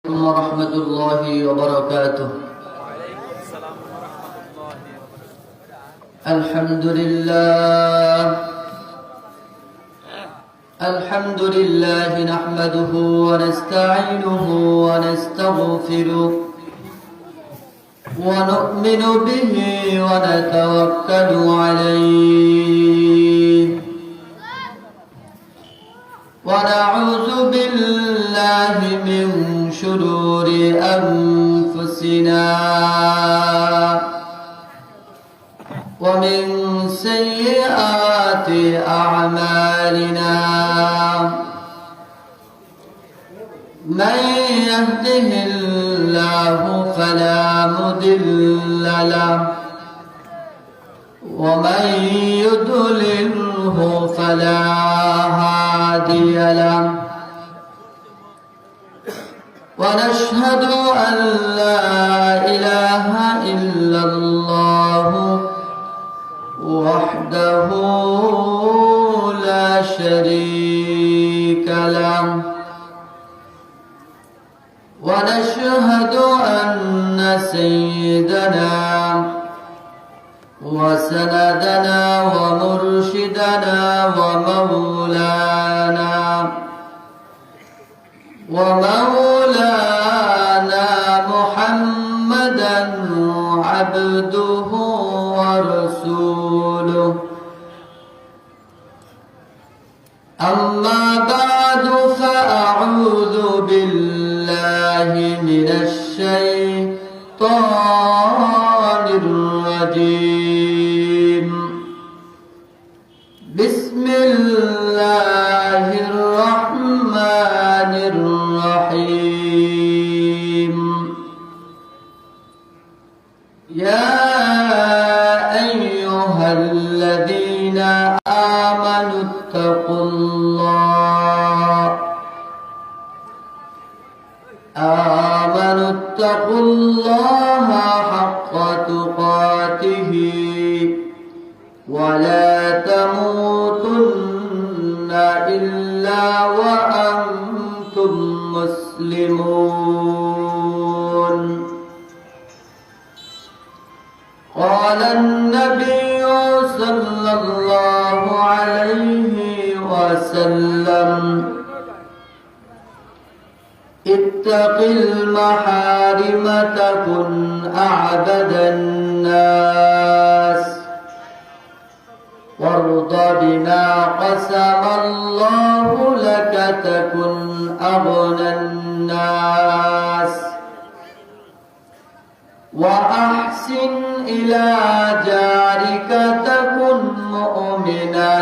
ورحمة الله وبركاته. وعليكم السلام ورحمة الله وبركاته. الحمد لله نحمده ونستعينه ونستغفره ونؤمن به ونتوكل عليه ونعوذ بالله من شرور أنفسنا ومن سيئات أعمالنا من يهده الله فلا مضل له ومن يضلله فلا هادي له ونشهد أن لا إله إلا الله وحده لا شريك له ونشهد أن سيدنا وسندنا ومرشدنا ومولانا محمدا عبده ورسوله. أما بعد فأعوذ بالله من الشيطان الرجيم. بسم الله الرحمن الرحيم. يا أيها الذين آمنوا اتقوا الله حق تقاته ولا تموتن إلا وأنتم مسلمون. قال النبي صلى الله عليه وسلم: اتق المحارم تكن أعبد الناس وارض بما قسم الله لك تكن أغنى الناس وأحسن إلى جارك تكن مؤمنا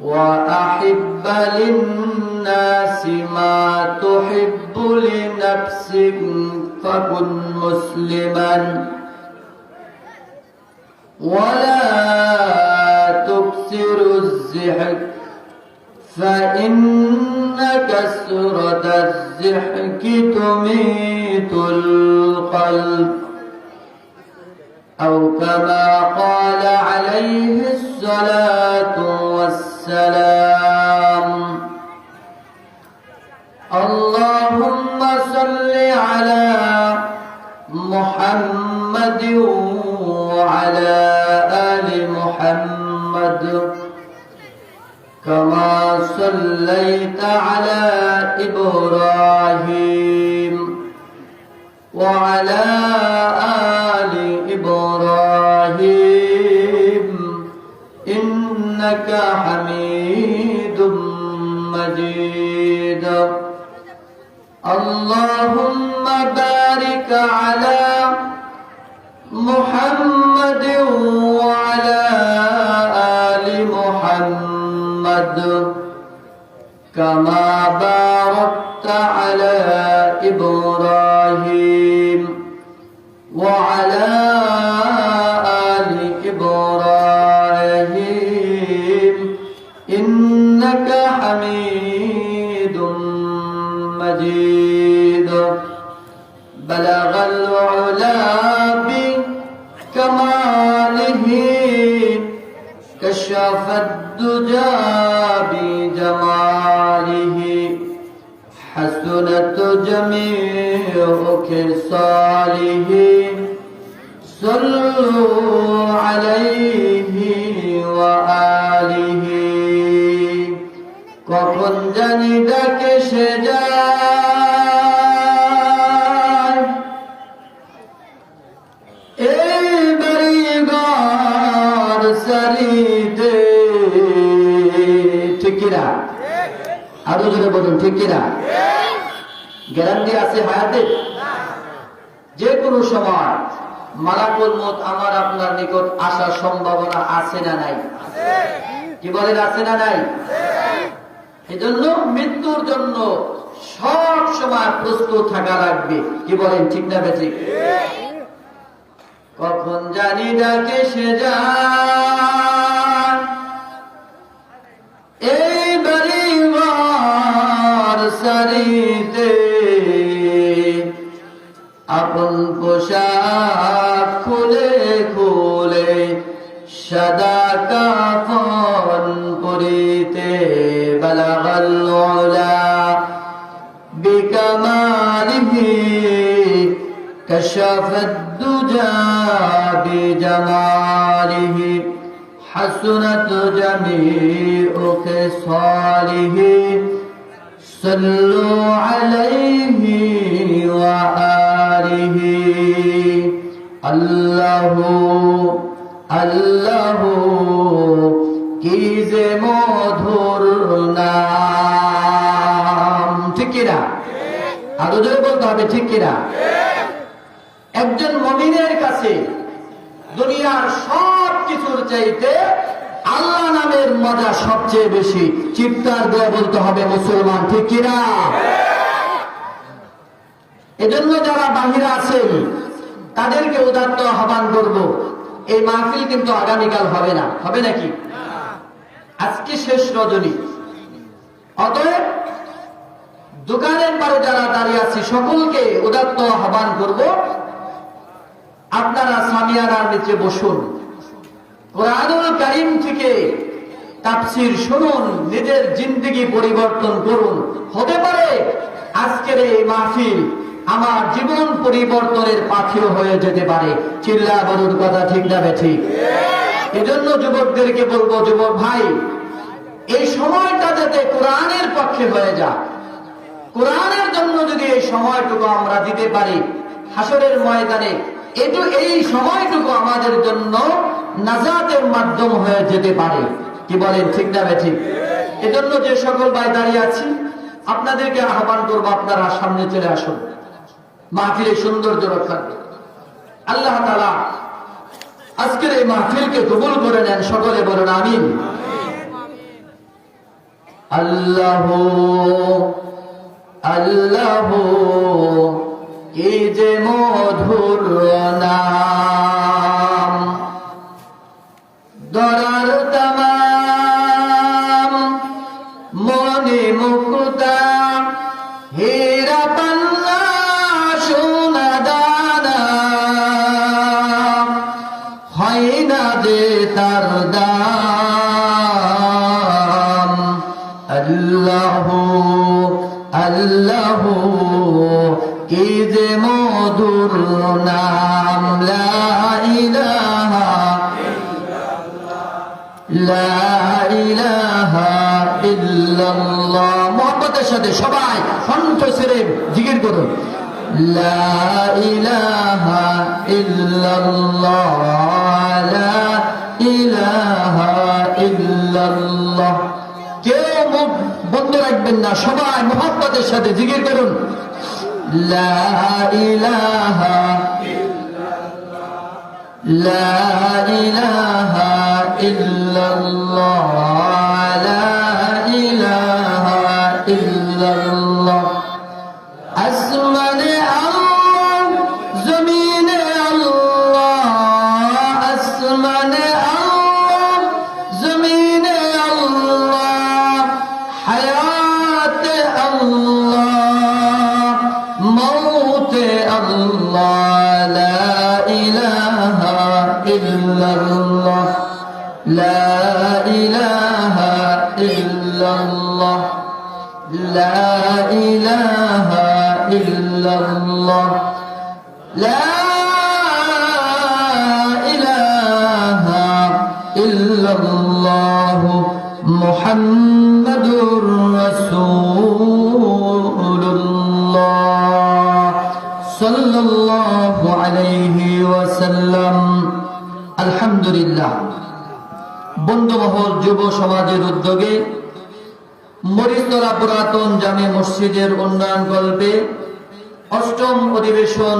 وأحب للناس ما تحب لنفسك فكن مسلما ولا تكثر الضحك فإن كثرة الضحك تميت القلب أو كما قال عليه الصلاة والسلام. اللهم صل على محمد وعلى آل محمد كما صليت على إبراهيم وعلى آل إبراهيم إنك حميد مجيد. اللهم بارك على محمد وعلى آل محمد كما باركت على إبراهيم وعلى آل إبراهيم إنك حميد مجيد. بلغ العلا بكماله كشف الدجى بجماله حسن حسنت جميع خصاله صلوا عليه وآله কখন জানি ডাকে সে যায় এই বাড়িঘর সারিতে ঠিক কিনা আরো জোরে বলুন ঠিক কিনা গ্যারান্টি আছে হায়াতের যে কোনো সময় মালাকুল মউত আমার আপনার নিকট আসার সম্ভাবনা আছে না নাই কি বলেন আছে না নাই এজন্য মৃত্যুর জন্য সব সময় প্রস্তুত থাকা লাগবে কি বলেন ঠিক না বেঠিক কখন জানি ডাকে সে যায় এই বাড়িঘর সারিতে আপন পোশাক খুলে খুলে সাদা কাফন পরিতে বালাগাল উলা বিকামালিহি কাশাফাদ দুজা বিজামালিহি হাসনাত জামিউ খিসালিহি সাল্লু আলাইহি ওয়া আলিহি আল্লাহু আল্লাহু কি যে মধুর নাম ঠিক কিনা আরো জোরে বলতে হবে ঠিক কিনা একজন মুমিনের কাছে দুনিয়ার সব কিছুর চাইতে আল্লাহ নামের মজা সবচেয়ে বেশি চিৎকার দিয়ে বলতে হবে মুসলমান ঠিক কিনা এজন্য যারা বাহিরে আছেন তাদেরকে উদাত্ত আহ্বান করব এই মাহফিল কিন্তু আগামীকাল হবে না হবে নাকি আজকে শেষ রজনী অতএব দোকানের পারে যারা দাঁড়িয়ে আছি সকলকে উদাত্ত আহ্বান করব আপনারা সামিয়ানার নিচে বসুন কোরআনুল কারীম থেকে তাফসীর শুনুন নিজের জিন্দেগি পরিবর্তন করুন হতে পারে আজকের এই মাহফিল আমার জীবন পরিবর্তনের পাথেয় হয়ে যেতে পারে চিল্লা বলুন কথা ঠিক না ঠিক এজন্য যুবকদেরকে বলবো যুবক ভাই এই সময়টা যাতে কোরআনের পক্ষে হয়ে যায় কোরআনের জন্য যদি এই সময়টুকু আমরা দিতে পারি হাসরের ময়দানে এই সময়টুকু আমাদের জন্য নাজাতের মাধ্যম হয়ে যেতে পারে কি বলেন ঠিক না ঠিক এজন্য যে সকল ভাই দাঁড়িয়ে আছি আপনাদেরকে আহ্বান করবো আপনারা সামনে চলে আসুন মাহফিলের সৌন্দর্য রক্ষা আল্লাহ তাআলা আজকের এই মাহফিলকে কবুল করে নেন সকলে বলুন আমিন আল্লাহ আল্লাহ কি যে মধুর নাম দরার তামাম মনে মুক্তা হীরা পান্না সোনা দানা হয় না যে তার দাম আল্লাহ আল্লাহ কি যে মধুর নাম লা ইলাহা ইল্লাল্লাহ মুহাব্বতের সাথে সবাই কণ্ঠ ছেড়ে জিকির করুন লা ইলাহা ইল্লাল্লাহ লা ইলাহা ইল্লাল্লাহ কেউ মুখ বন্ধ রাখবেন না সবাই মুহাব্বতের সাথে জিকির করুন লা ইলাহা লা ইলাহা ইল্লাল্লাহ লা ইলাহা ইল্লাল্লাহ আসমানে আল্লাহ জমিনে আল্লাহ আসমানে আল্লাহ জমিনে আল্লাহ হায়াতে আল্লাহ মৌতে আল্লাহ লা ইলাহা ইল্লাল্লাহ লা ইলাহা ইল্লাল্লাহ লা ইলাহা ইল্লাল্লাহ লা ইলাহা ইল্লাল্লাহ মুহাম্মাদুর রাসূলুল্লাহ সাল্লাল্লাহু আলাইহি ওয়াসাল্লাম। আলহামদুলিল্লাহ, বন্ধুমহল যুব সমাজের উদ্যোগে মরিচতলা পুরাতন জামে মসজিদের উন্নয়ন কল্পে অষ্টম অধিবেশন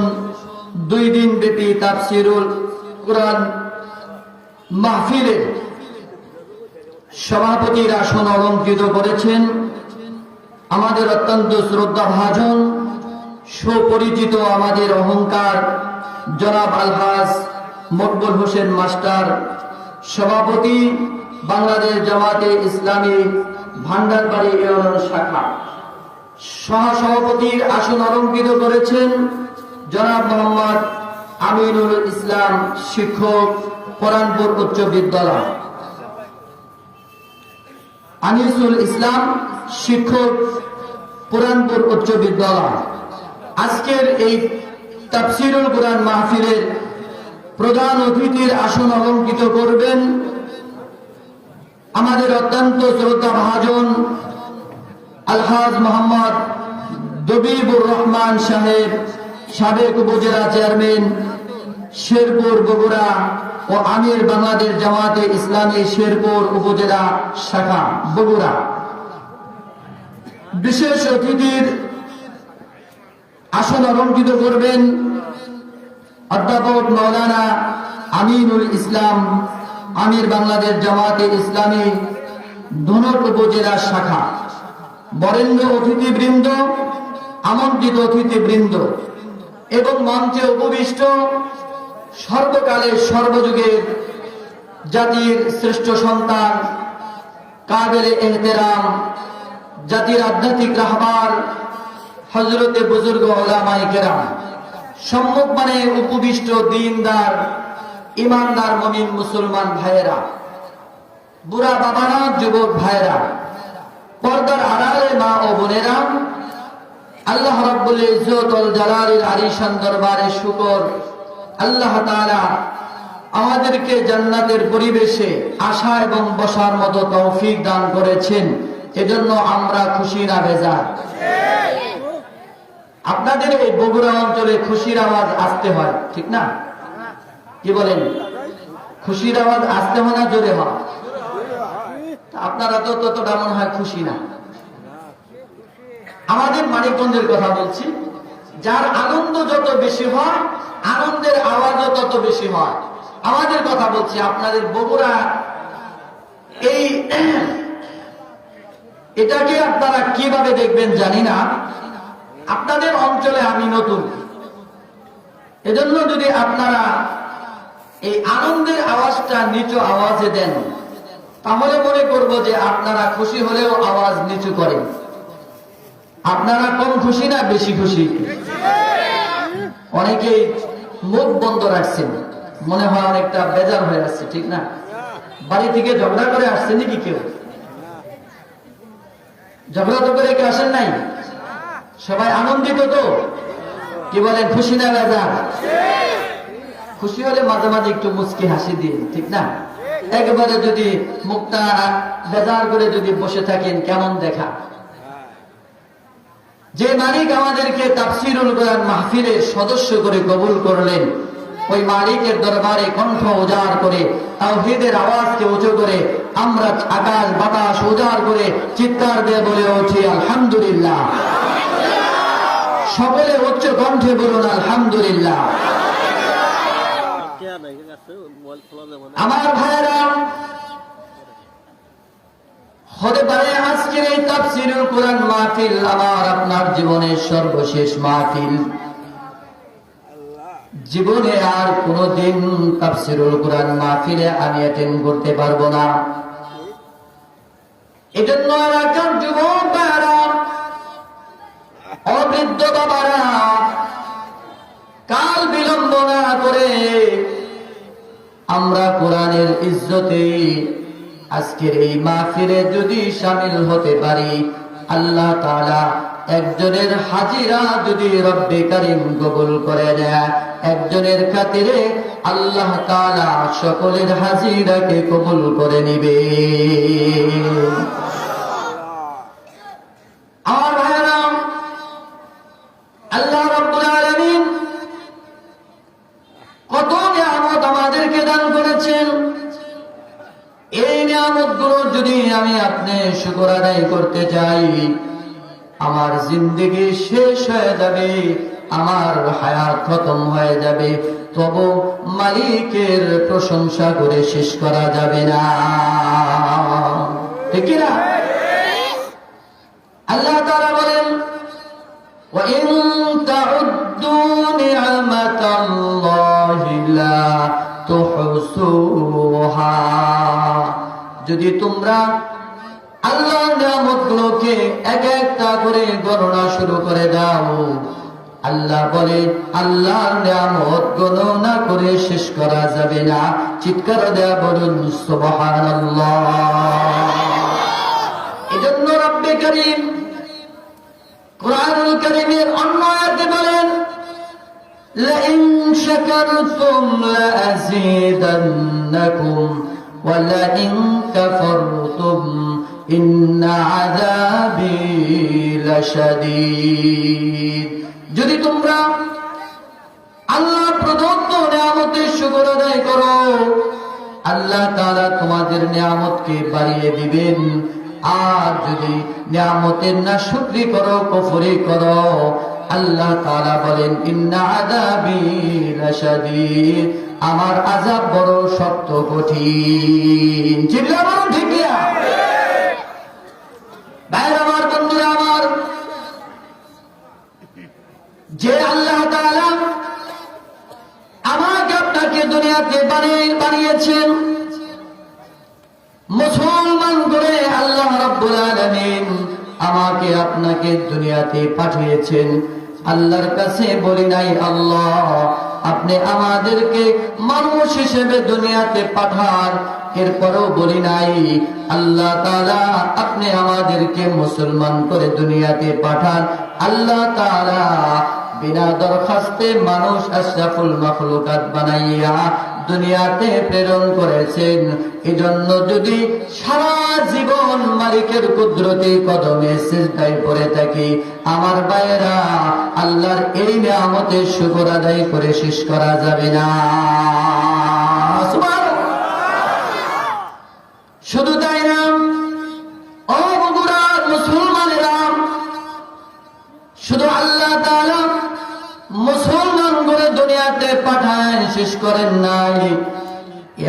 2 দিন ব্যাপী তাফসিরুল কুরআন মাহফিলের সভাপতির আসন অলঙ্কৃত করেছেন আমাদের অত্যন্ত শ্রদ্ধাভাজন সুপরিচিত আমাদের অহংকার জনাব আলহাজ মকবুল হোসেন মাস্টার, সভাপতি বাংলাদেশ জামাতে ইসলামী ভান্ডারবাড়ি ইউনিয়ন শাখা। সহসভাপতির আসন অলঙ্কৃত করেছেন জনাব মোহাম্মদ আমিনুল ইসলাম, শিক্ষক, কোরআনপুর উচ্চ বিদ্যালয়। আনিসুল ইসলাম, শিক্ষক, কোরআনপুর উচ্চ বিদ্যালয়। আজকের এই তাফসিরুল কুরআন মাহফিলের প্রধান অতিথির আসন অলঙ্কৃত করবেন আমাদের অত্যন্ত শ্রদ্ধাভাজন আলহাজ মোহাম্মদ দবিবুর রহমান সাহেব, সাবেক উপজেলা চেয়ারম্যান, শেরপুর বগুড়া ও আমির বাংলাদেশ জামাতে ইসলামী শেরপুর উপজেলা শাখা বগুড়া। বিশেষ অতিথির আসন অলঙ্কৃত করবেন অধ্যাপক মাওলানা আমিনুল ইসলাম, আমির বাংলাদেশ জামাতে ইসলামী ধনট উপজেলা শাখা। বরেণ্য অতিথিবৃন্দ, আমন্ত্রিত অতিথিবৃন্দ এবং মঞ্চে উপবিষ্ট সর্বকালের সর্বযুগের জাতির শ্রেষ্ঠ সন্তান, কাবেলে এহতেরাম, জাতির আধ্যাত্মিক রাহবার হযরতে বুজুর্গ উলামায়ে কেরাম, সম্মুখমানে উপবিষ্ট দিনদার ইমানদার মুমিন মুসলমান ভাইয়েরা, বুড়া বাবারা, যুবক ভাইয়েরা, পর্দার আড়ালে মা ও বোনেরা, আল্লাহ রাব্বুল ইজ্জত ওয়াল জালালের আলিশান দরবারে শুকর, আল্লাহ তাআলা আমাদেরকে জান্নাতের পরিবেশে আসা এবং বসার মতো তৌফিক দান করেছেন। এজন্য আমরা খুশি না বেজার? আপনাদের এই বগুড়া অঞ্চলে খুশির আওয়াজ আসতে হয়, ঠিক না? কি বলেন? খুশির আওয়াজ আসতে হয় না জোরে হয়? আপনারা তো ততটা মনে হয় খুশি না। আমাদের মানিকগঞ্জের কথা বলছি, যার আনন্দ যত বেশি হয় আনন্দের আওয়াজও তত বেশি হয়। আমাদের কথা বলছি, আপনাদের বগুড়া এই এটাকে আপনারা কিভাবে দেখবেন জানি না। আপনাদের অঞ্চলে আমি নতুন, এজন্য যদি আপনারা এই আনন্দের আওয়াজটা নিচু আওয়াজে দেন তাহলে মনে করব যে আপনারা খুশি হলেও আওয়াজ নিচু করেন। আপনারা কম খুশি না বেশি খুশি? অনেকেই মুখ বন্ধ রাখছেন, মনে হয় অনেকটা বেজার হয়ে আসছে, ঠিক না? বাড়ি থেকে ঝগড়া করে আসছে নাকি কেউ? ঝগড়া তো করে কেউ আসেন নাই? সবাই আনন্দিত তো? কি বলেন, খুশি না বেজার? খুশি হলে মাঝে মাঝে একটু মুচকি হাসি দিন, ঠিক না? একবারে যদি মুখটা বেজার করে যদি বসে থাকেন কেমন দেখা? যে মালিক আমাদেরকে তাফসিরুল কুরআন মাহফিলের সদস্য করে কবুল করলেন, ওই মালিকের দরবারে কণ্ঠ উজাড় করে তাওহীদের আওয়াজকে উঁচু করে আমরা আকাশ বাতাস উজাড় করে চিৎকার দিয়ে বলে উঠি আলহামদুলিল্লাহ। সকলে উচ্চ কণ্ঠে বলুন আলহামদুলিল্লাহ। আমার ভাইয়েরা, হতে পারে আজকের এই তাফসিরুল কুরআন মাহফিল আমার আপনার জীবনের সর্বশেষ মাহফিল। জীবনে আর কোনদিন তাফসিরুল কুরআন মাহফিলে আমি অ্যাটেন্ড করতে পারবো না। এজন্য এলাকার যুবক ভাইয়েরা, অবৃদ্ধ বাবারা, কাল বিলম্ব না করে আমরা কোরআনের ইজ্জতে আজকের এই মাহফিলে যদি শামিল হতে পারি, আল্লাহ তাআলা একজনের হাজিরা যদি রব্বে কারীম কবুল করে দেয়, একজনের খাতিরে আল্লাহ তাআলা সকলের হাজিরাকে কবুল করে নিবে। আমার ভাইরা, আল্লাহ রাব্বুল আলামিন কত নিয়ামত আমাদেরকে দান করেছেন। এই নিয়ামতগুলো যদি আমি আপনি শুকর আদায় করতে চাই, আমার জিন্দেগি শেষ হয়ে যাবে, আমার হায়াত খতম হয়ে যাবে, তবু মালিকের প্রশংসা করে শেষ করা যাবে না, ঠিক না? আল্লাহ তাআলা বলেন, وَإِن تَعُدُّوا نِعْمَةَ اللَّهِ لَا تُحْصُوهَا। যদি তোমরা আল্লাহর নিয়ামতগুলোকে এক একটা করে গণনা শুরু করে দাও, আল্লাহ বলে আল্লাহর নিয়ামত গণনা করে শেষ করা যাবে না। চিৎকার দেয়া বলুন সুবহানাল্লাহ। এজন্য রব্বে কারীম কুরআনুল কারীমের অন্য আয়াতে বলেন, লাইন শাকারতুম লাযীদান্নাকুম ওয়া লাইন কাফারতুম ইন্না আযাবি লাশাদীদ। যদি তোমরা আল্লাহ প্রদত্ত নিয়ামতের শুকর আদায় করো, আল্লাহ তাআলা তোমাদের নিয়ামতকে বাড়িয়ে দিবেন। আর যদি নিয়ামতের নাশকরি করো, কুফরি করো, আল্লাহ তাআলা বলেন ইন্না আযাবি লাশাদীদ, আমার আযাব বড় শক্ত কঠিন। চিল্লা বলুন ঠিক না? ভাইরা আমার, বন্ধুরা আমার, যে আল্লাহ তাআলা আমাকে আপনাকে দুনিয়াতে বানিয়েছেন, মুসলমান করে আল্লাহ রাব্বুল আলামিন আমাকে আপনাকে দুনিয়াতে পাঠিয়েছেন। আল্লাহর কাছে বলি নাই আল্লাহ আপনি আমাদেরকে মানুষ হিসেবে দুনিয়াতে পাঠান, এরপরও বলি নাই আল্লাহ তাআলা আপনি আমাদেরকে মুসলমান করে দুনিয়াতে পাঠান। আল্লাহ তাআলা বিনা দরখাস্তে মানুষ আশরাফুল মাখলুকাত বানাইয়া দুনিয়াতে প্রেরণ করেছেন। এজন্য যদি সারা জীবন মালিকের কুদরতি কদমে সিজদায় পড়ে থাকি, আমার ভাইয়েরা, আল্লাহর এই নিয়ামতের শুকর আদায় করে শেষ করা যাবে না। শুধু তাই না, ও বন্ধুরা মুসলমানেরা, শুধু আল্লাহ তাআলা মুসলমান করে দুনিয়াতে পাঠায় শেষ করেন নাই,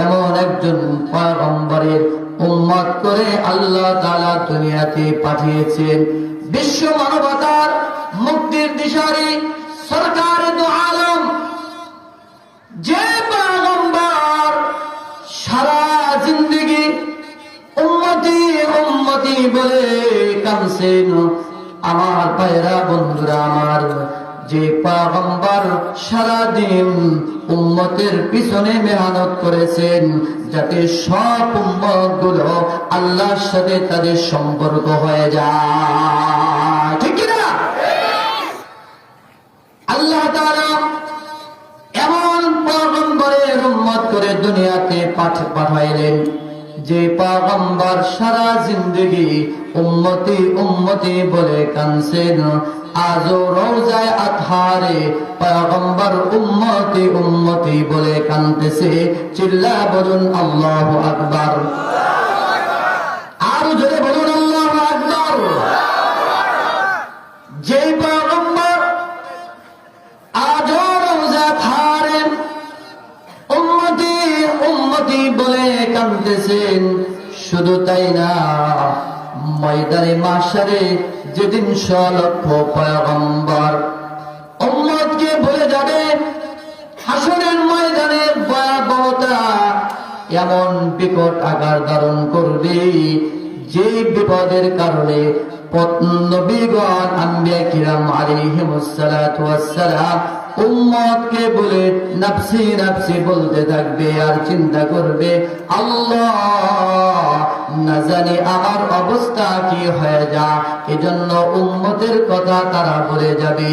এমন একজন পয়গম্বরের উম্মত করে আল্লাহ তাআলা দুনিয়াতে পাঠিয়েছেন। বিশ্ব মানবতার মুক্তির দিশারি সরকারে দু আলম, যে পয়গম্বর সারা জিন্দেগি উম্মতি উম্মতি বলে কাঁদছেন। আমার ভাইরা, বন্ধুরা আমার, যে পয়গম্বর সারাদিন উম্মতের পিছনে মেহনত করেছেন যাতে সব উম্মত গুলো আল্লাহর সাথে তাদের সম্পর্ক হয়ে যায়, ঠিক না? আল্লাহ তাআলা এমন পয়গম্বরের উম্মত করে দুনিয়াতে পাঠাইলেন যে পয়গম্বর সারা জিন্দেগি উম্মতি উম্মতি বলে কাঁদছেন। আজও রওজায়ে আতহারে পয়গম্বর উম্মতি উম্মতি বলে কাঁদতেছে। চিল্লা বলুন আল্লাহু আকবার। আর জোরে বলুন আল্লাহু আকবার। যে পয়গম্বর আজও রওজায়ে আতহারে উম্মতি উম্মতি বলে কাঁদতেছেন, শুধু তাই না, ময়দানে মাশারে যেদিন 100 লক্ষ পয়গম্বর উম্মতকে বলে যাবে, হাসরের ময়দানের ভয়াবহতা এমন বিকট আকার ধারণ করবে যে বিপদের কারণে নবীগণ আম্বিয়া কিরাম আলাইহিমুস সালাতু ওয়াস সালাম উম্মতকে বলে নফসি নফসি বলতে থাকবে আর চিন্তা করবে, আল্লাহ না জানি আমার অবস্থা কি হয়ে যা। এজন্য উম্মতের কথা তারা বলে যাবে।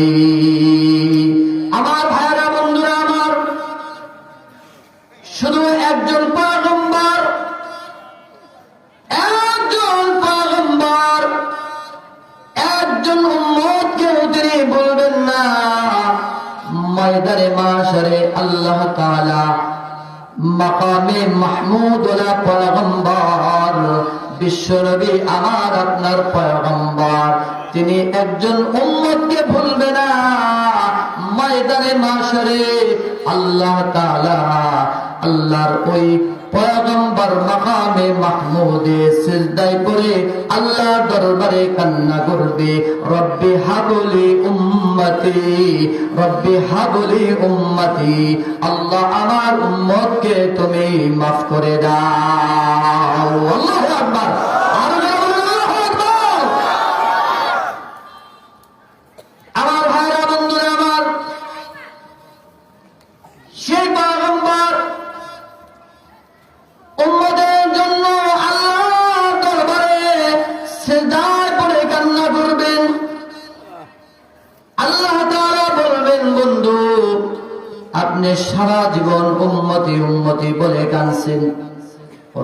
আমার ভাইরা বন্ধুরা আমার, শুধু একজন পয়গম্বর একজন উম্মতকেও তিনি বলবেন না। ময়দানে মাশরে আল্লাহ তাআলা মাকামে মাহমুদ ওয়ালা পয়গম্বর বিশ্বনবী আমার আপনার পয়গম্বর, তিনি একজন উম্মতকে ভুলবে না। ময়দানে মাশরে আল্লাহ তাআলা আল্লাহর ওই পয়গম্বর মাকামে মাহমুদে সিজদায় পড়ে আল্লাহর দরবারে কান্না করবে, রব্বি হাবলি উম্মতি, রব্বি হাবলি উম্মতি, আল্লাহ আমার উম্মতকে তুমি মাফ করে দাও। আল্লাহু আকবার। আর আল্লাহু আকবার। আমার ভাইরা বন্ধুরা আমার, সেই পয়গম্বর উম্মতের জন্য আল্লাহর দরবারে সিজদায় পড়ে কান্না করবেন। আল্লাহ তাআলা বলবেন, বন্ধু আপনি সারা জীবন উম্মতি উম্মতি বলে কাঁদছেন,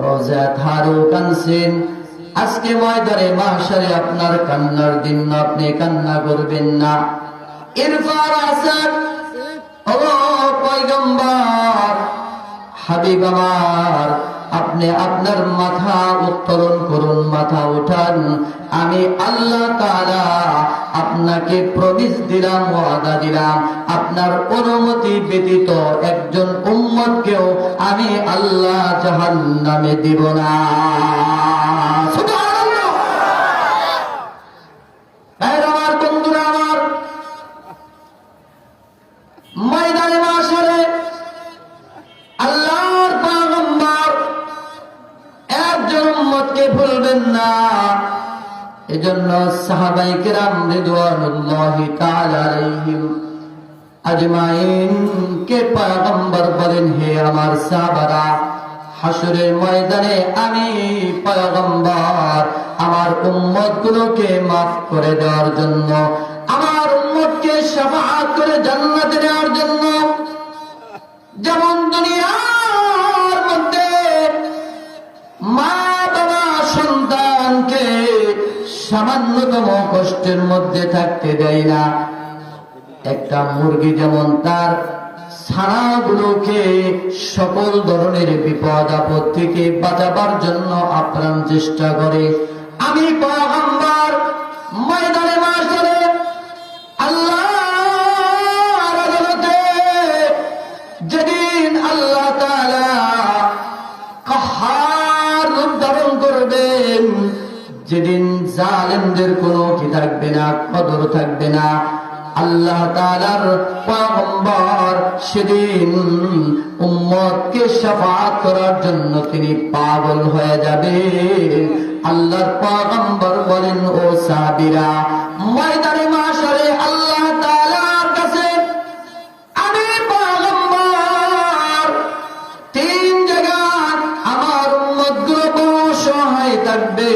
রোজা ধারো কাঁদছেন, আজকে ময়দানে মাহশারে আপনার কান্নার দিন আপনি কান্না করবেন না। ইরফার আসাদ, ও পয়গম্বর হাবিব আমার, আপনি আপনার মাথা উত্তোলন করুন, মাথা উঠান। আমি আল্লাহ তাআলা আপনাকে প্রমিস দিলাম, ওয়াদা দিলাম, আপনার অনুমতি ব্যতীত একজন উম্মতকেও আমি আল্লাহ জাহান্নামে দিব না। সুবহানাল্লাহ। আমার বন্ধুরা আমার, ময়দানে মাশরে আল্লাহর পয়গম্বর একজন উম্মতকে ভুলবেন না। এজন্য সাহাবায়ে কেরাম রিদওয়ানুল্লাহি তাআলা আলাইহিম আজমাইন কে পয়গম্বর বলেন, হে আমার সাহাবারা, হাসরের ময়দানে আমি পয়গম্বর আমার উম্মতগুলোকে মাফ করে দেওয়ার জন্য, আমার উম্মতকে শাফাআত করে জান্নাতে নেওয়ার জন্য, যেমন দুনিয়ার মধ্যে মা বাবা সন্তানকে সামান্যতম কষ্টের মধ্যে থাকতে দেয় না, একটা মুরগি যেমন তার ছানাগুলোকে সকল ধরনের বিপদ আপদ থেকে বাঁচাবার জন্য আপ্রাণ চেষ্টা করে, আমি পয়গম্বর ময়দানে মাশরে আল্লাহর আদালতে যেদিন আল্লাহ তাআলা কাহ্হার রূপ ধারণ করবেন, যেদিন জালেমদের কোনো কি থাকবে না, কদর থাকবে না, আল্লাহ তাআলার পয়গম্বর সেদিন উম্মতকে শাফাআত করার জন্য তিনি পাগল হয়ে যাবে। আল্লাহর পয়গম্বর বলেন, ও সাহাবীরা, ময়দানে মাশরে আল্লাহ তাআলার কাছে আমি পয়গম্বর তিন জায়গায় আমার উম্মতগুলো অসহায় থাকবে।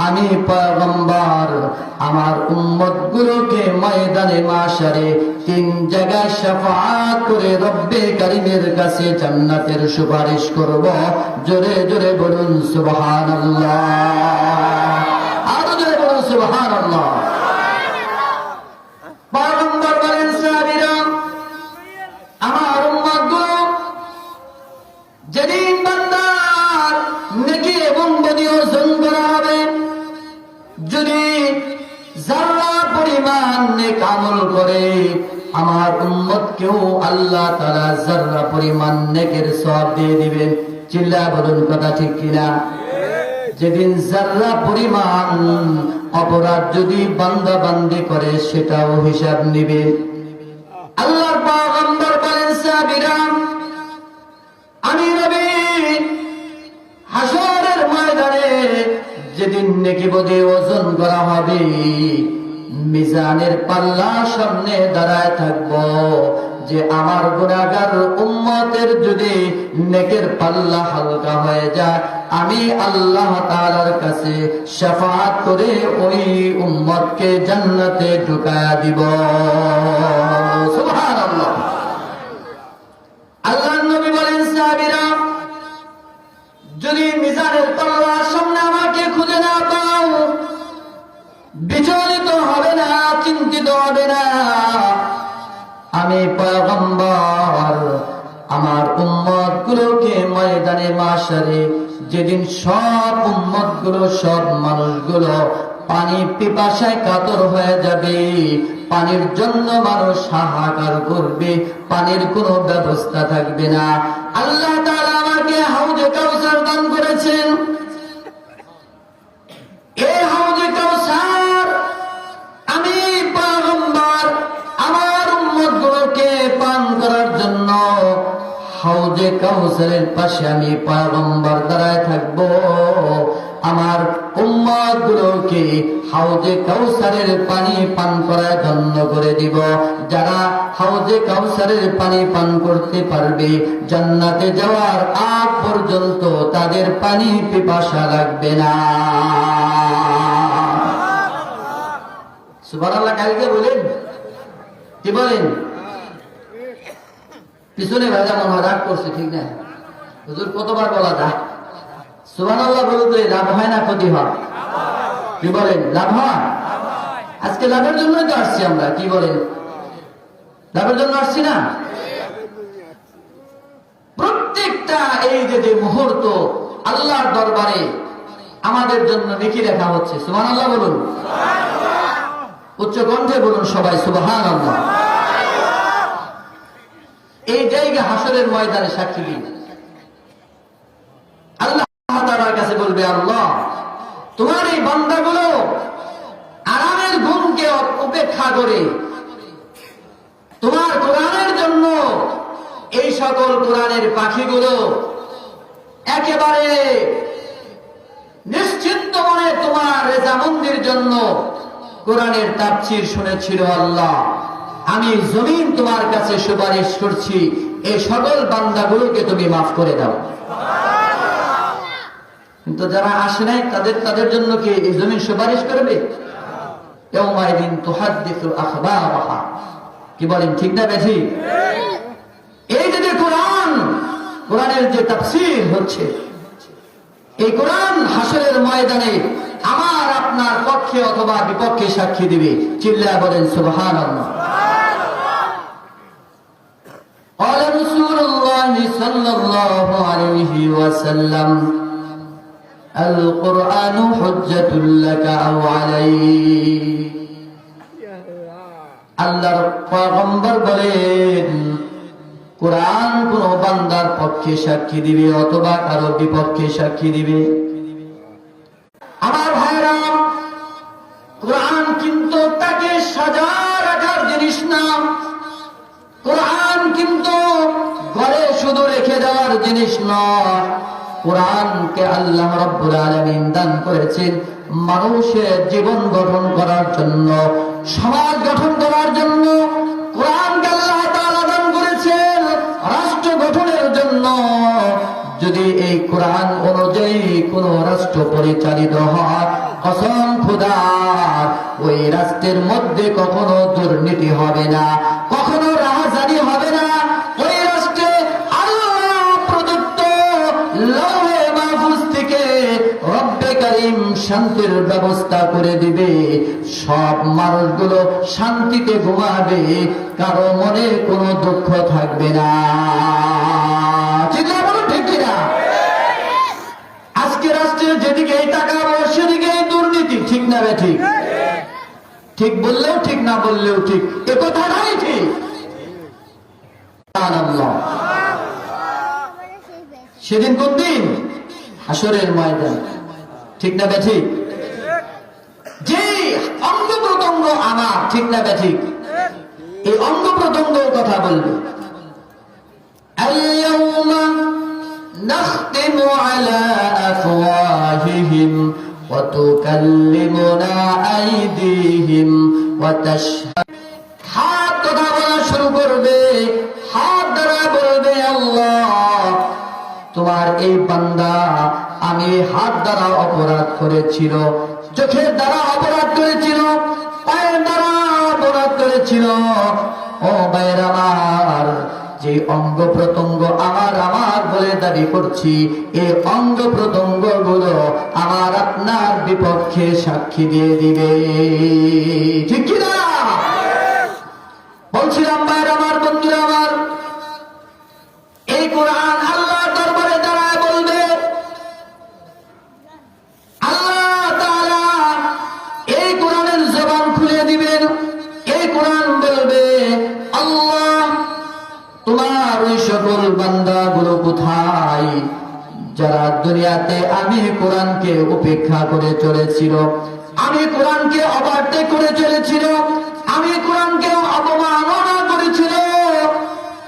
আমি পয়গম্বর আমার উম্মতগুলোকে ময়দানে মাশরে তিন জায়গায় শাফাআত করে রব্বে কারীমের কাছে জান্নাতের সুপারিশ করব। জোরে জোরে বলুন সুবহানাল্লাহ, আরো জোরে বলুন সুবহানাল্লাহ। পয়গম্বর বলেন, সাহাবীরা, আমার উম্মতগুলো যেদিন বান্দার নেকি এবং বদি অর্জন করা হবে, যদি যারা পরিমাণ নেক আমল করে, আমার উম্মতকেও আল্লাহ তাআলা যারা পরিমাণ নেকের সওয়াব দিয়ে দিবেন। চিল্লা বলুন কথা ঠিক কিনা? যেদিন যারা পরিমাণ অপরাধ যদি বান্দা বান্দি করে সেটাও হিসাব নিবে। আল্লাহর পয়গম্বর বলেন, সাহাবীরা, আমি নবী হাসরের ময়দানে যেদিন নেকি বদি ওজন করা হবে, মিজানের পাল্লার সামনে দাঁড়ায় থাকব, যে আমার গুনাহগার উম্মতের যদি নেকের পাল্লা হালকা হয়ে যায়, আমি আল্লাহ তাআলার কাছে শাফাআত করে ওই উম্মতকে জান্নাতে ঢুকায়া দিব। সুবহানাল্লাহ। আল্লাহর নবী বলেন, সাহাবীরা যদি মিজানের পাল্লার সামনে আমাকে খুঁজে না পাও, বিচলিত হবে না, চিন্তিত হবে না। আমি পয়গম্বর আমার উম্মত গুলোকে ময়দানে মাশারে, যেদিন সব উম্মত গুলো, সব মানুষগুলো পানি পিপাসায় কাতর হয়ে যাবে, পানির জন্য মানুষ হাহাকার করবে, পানির কোনো ব্যবস্থা থাকবে না, আল্লাহ তাআলা আমাকে হাউজে কাউসার দান করেছেন। এই হাউজে কাউসার আমি পয়গম্বর আমার উম্মত গুলোকে পান করার জন্য হাউজে কাউসারের পাশে আমি পয়গম্বর দাঁড়ায় থাকবো। আমার উম্মত গুলোকে হাউজে কাউসারের পানি পান করায় ধন্য করে দিব। যারা হাউজে কাউসারের পানি পান করতে পারবে, জান্নাতে যাওয়ার আগ পর্যন্ত তাদের পানি পিপাসা লাগবে না। সুবহানাল্লাহ। কালকে বলেন, কি বলেন? পিছনে ভাইরা মনে হয় রাগ করছে, ঠিক না? হুজুর কতবার বলা যায়? সুবহানাল্লাহ বলতে লাভ হয় না ক্ষতি হয়? কি বলেন? লাভ হয়। আজকে লাভের জন্যই তো আসছি আমরা, কি বলেন? লাভের জন্য আসছি না? প্রত্যেকটা এই যে মুহূর্ত আল্লাহর দরবারে আমাদের জন্য নেকি রাখা হচ্ছে। সুবহানাল্লাহ বলুন, উচ্চ কণ্ঠে বলুন সবাই সুবহানাল্লাহ। এই জায়গা হাসরের ময়দানে সাক্ষী দিন। আল্লাহ তাআলার কাছে বলবে, আল্লাহ তোমার এই বান্দাগুলো আরামের ঘুমকে উপেক্ষা করে তোমার কোরআনের জন্য এই সকল কোরআনের পাখিগুলো একেবারে নিশ্চিন্ত মনে তোমার রেজামন্দির জন্য কোরআনের তাফসীর শুনেছিল। আল্লাহ আমি জমিন তোমার কাছে সুপারিশ করছি, এই সকল বান্দাগুলোকে তুমি মাফ করে দাও। কিন্তু যারা আসে নাই তাদের জন্য কি এই জমিন সুপারিশ করবে? ইয়াউমাইদিন তুহাদ্দিসু আখবারাহা। কি বলেন, ঠিক না বেশি? এই যে কোরআনের যে তাফসীর হচ্ছে, এই কোরআন হাসরের ময়দানে আমার আপনার পক্ষে অথবা বিপক্ষে সাক্ষী দিবে। চিল্লায়া বলেন সুবহানাল্লাহ। قال رسول الله صلى الله عليه وسلم القرآن حجة لك أو عليك। আল্লাহর পয়গম্বর বলেন, কোরআন কোন বান্দার পক্ষে সাক্ষী দিবে অথবা কারো বিপক্ষে সাক্ষী দিবে। আমার ভাইরা, কোরআন কিন্তু তাকে সাজা রাখার জিনিস না। কোরআন কিন্তু ঘরে শুধু রেখে দেওয়ার জিনিস নয়। কোরআনকে আল্লাহ রাব্বুল আলামিন দান করেছেন মানুষের জীবন গঠন করার জন্য, সমাজ গঠন করার জন্য। কোরআনকে আল্লাহ তাআলা দান করেছেন রাষ্ট্র গঠনের জন্য। যদি এই কোরআন অনুযায়ী কোন রাষ্ট্র পরিচালিত হয়, কসম খোদার, ওই রাষ্ট্রের মধ্যে কখনো দুর্নীতি হবে না, কখনো রাহাজানি হবে না। ওই রাষ্ট্রে আল্লাহ প্রদত্ত লৌহে মাহফুজ থেকে রব্বে কারীম শান্তির ব্যবস্থা করে দিবে। সব মানুষগুলো শান্তিতে ঘুমাবে, কারো মনে কোনো দুঃখ থাকবে না। চিন্তা বলুন, ঠিক কিনা? আজকে রাষ্ট্রের যেদিকেই তাকাবো সেদিকেই দুর্নীতি, ঠিক না বে ঠিক? ঠিক বললেও ঠিক, না বললেও ঠিক, এ কথাটাই ঠিক। সেদিন কোন দিন? হাসরের ময়দান, ঠিক না বে ঠিক? যে অঙ্গ প্রত্যঙ্গ আমার, ঠিক না বে ঠিক? এই অঙ্গ প্রত্যঙ্গ কথা বলবে। اليوم نختم على أفواههم ওয়া তুকাল্লিমুনা আইদিহিম ওয়া তাশহাদু হাত কথা বলা শুরু করবে, হাত দ্বারা বলবে আল্লাহ তোমার এই বান্দা আমি হাত দ্বারা অপরাধ করেছিল, চোখের দ্বারা অপরাধ করেছিল, পায়ের দ্বারা অপরাধ করেছিল। ও ভাইয়ের আমার, যে অঙ্গ প্রত্যঙ্গ আমার আমার বলে দাবি করছি, এই অঙ্গ প্রত্যঙ্গ গুলো আমার আপনার বিপক্ষে সাক্ষী দিয়ে দিবে, ঠিক কিনা? বলছিলাম ভাইয়ের আমার, বন্ধুরা আমার, এই কোরআন আল্লাহর দরবারে দাঁড়ায় বলবে, আল্লাহ তাআলা এই কোরআনের জবান খুলে দিবেন। এই কোরআন বলবে আল্লাহ তোমার ওই সকল বান্দাগুলো কোথায় যারা দুনিয়াতে আমি কোরআনকে উপেক্ষা করে চলেছিল, আমি কোরআনকে অবাধ্য করে চলেছিল, আমি কোরআনকে অবমাননা করেছিল,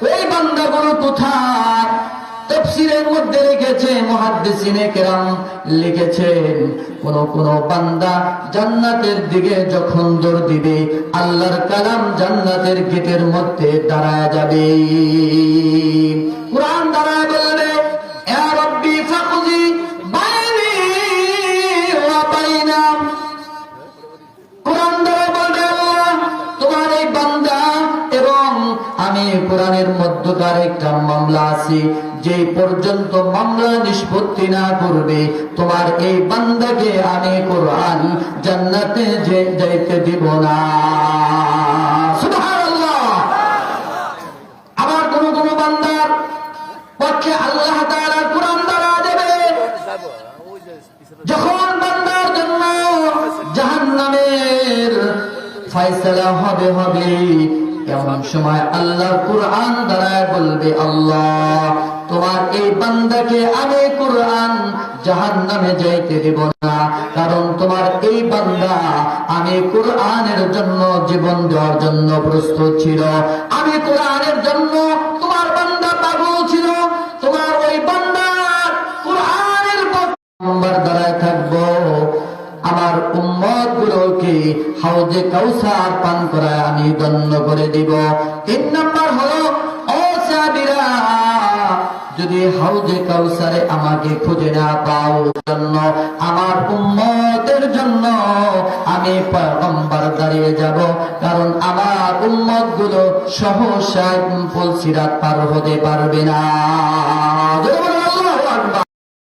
ওই বান্দাগুলো কোথায়? তাফসীরের মধ্যে লিখেছে, মুহাদ্দিসিনে কেরাম লিখেছেন, কোন বান্দা জান্নাতের দিকে যখন দৌড় দিবে, আল্লাহর কালাম জান্নাতের গেটের মধ্যে দাঁড়ায় যাবে। কুরআন দাঁড়ায় বলবে ইয়া রাব্বি ফাকযি বাইনি ওয়া বাইনা, কোরআন দাঁড়ায় বলবে আল্লাহ তোমার এই বান্দা এবং আমি কোরআনের মধ্যকার একটা মামলা আছে, যে পর্যন্ত মামলা নিষ্পত্তি না করবে তোমার এই বান্দাকে আমি কোরআন জান্নাতে যাইতে দিব না। সুবহানাল্লাহ। আবার কোন বান্দার পক্ষে আল্লাহ তাআলা কোরআন দ্বারা দেবে, যখন বান্দার জন্য জাহান্নামের ফয়সালা হবে এমন সময় আল্লাহর কোরআন দ্বারা বলবে আল্লাহ তোমার এই বান্দাকে আমি কোরআন জাহান্নামে যাইতে দেব না, কারণ তোমার এই বান্দা আমি কোরআনের জন্য জীবন দেওয়ার জন্য প্রস্তুত ছিল, আমি কোরআনের জন্য তোমার বান্দা পাগল ছিল, তোমার ওই বান্দার কোরআনের নম্বর দ্বারায় থাকবো। আমার উম্মত গুলোকে হাউজে কাউসার পান করায় আমি ধন্য করে দিব। 3 নম্বর হলো ও সাবিরা, যদি হাউজে কাউসারে আমাকে খুঁজে না পাও, জন্য আমার উম্মতের জন্য আমি পয়গম্বর দাঁড়িয়ে যাব, কারণ আমার উম্মত গুলো সহসা পুলসিরাত পার হতে পারবে না।